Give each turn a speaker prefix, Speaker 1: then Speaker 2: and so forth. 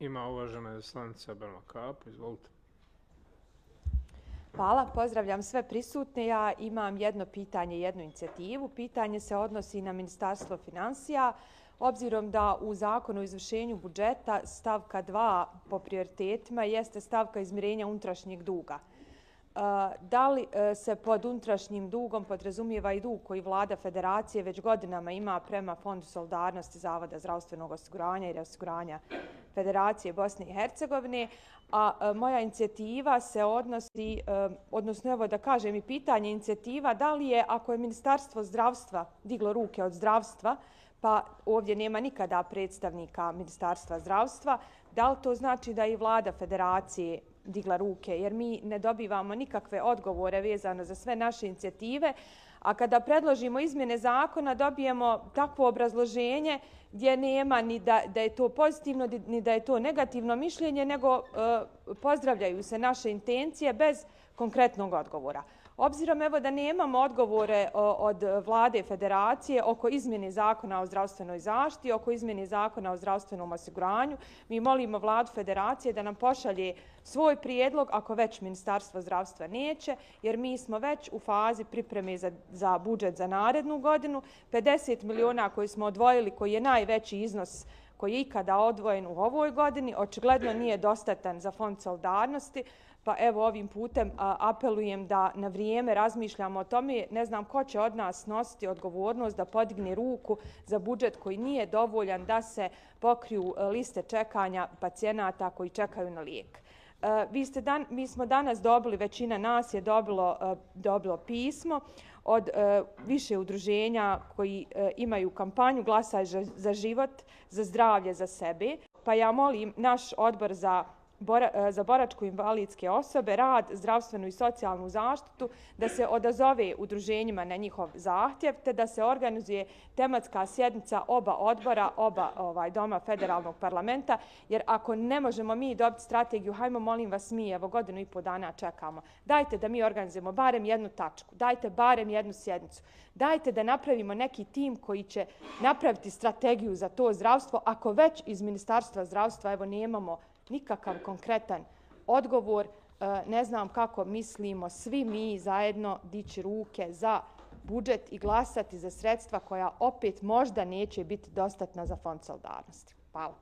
Speaker 1: ima uvažena izaslanica Belma Kapo. Izvolite.
Speaker 2: Hvala, pozdravljam sve prisutne. Ja imam jedno pitanje, jednu inicijativu. Pitanje se odnosi na Ministarstvo financija. Obzirom da u Zakonu o izvršenju budžeta stavka 2 po prioritetima jeste stavka izmirenja unutrašnjeg duga. Da li se pod unutrašnjim dugom podrazumijeva i dug koji Vlada Federacije već godinama ima prema Fondu solidarnosti Zavoda zdravstvenog osiguranja i osiguranja Federacije Bosne i Hercegovine? A moja inicijativa se odnosi, odnosno evo da kažem i pitanje inicijativa, da li je, ako je Ministarstvo zdravstva diglo ruke od zdravstva, pa ovdje nema nikada predstavnika Ministarstva zdravstva, da li to znači da i Vlada Federacije digla ruke, jer mi ne dobivamo nikakve odgovore vezano za sve naše inicijative, a kada predložimo izmjene zakona dobijemo takvo obrazloženje gdje nema ni da je to pozitivno, ni da je to negativno mišljenje, nego pozdravljaju se naše intencije bez konkretnog odgovora. Obzirom evo da nemamo odgovore od Vlade Federacije oko izmjene Zakona o zdravstvenoj zaštiti, oko izmjene Zakona o zdravstvenom osiguranju, mi molimo Vladu Federacije da nam pošalje svoj prijedlog, ako već Ministarstvo zdravstva neće, jer mi smo već u fazi pripreme za budžet za narednu godinu. 50 miliona koji smo odvojili, koji je najveći iznos koji je ikada odvojen u ovoj godini, očigledno nije dostatan za Fond solidarnosti. Pa evo ovim putem apelujem da na vrijeme razmišljamo o tome. Ne znam ko će od nas nositi odgovornost da podigne ruku za budžet koji nije dovoljan da se pokriju liste čekanja pacijenata koji čekaju na lijek. Mi smo danas dobili, većina nas je dobilo pismo od više udruženja koji imaju kampanju Glasaj za život, za zdravlje, za sebe. Pa ja molim naš odbor za boračko-invalidske osobe, rad, zdravstvenu i socijalnu zaštitu, da se odazove udruženjima na njihov zahtjev, te da se organizuje tematska sjednica oba odbora, oba doma federalnog parlamenta, jer ako ne možemo mi dobiti strategiju, hajmo molim vas mi, evo 1,5 dana čekamo. Dajte da mi organizujemo barem jednu tačku, dajte barem jednu sjednicu, dajte da napravimo neki tim koji će napraviti strategiju za to zdravstvo, ako već iz Ministarstva zdravstva evo nemamo nikakav konkretan odgovor. Ne znam kako mislimo svi mi zajedno dići ruke za budžet i glasati za sredstva koja opet možda neće biti dostatna za Fond solidarnosti. Hvala.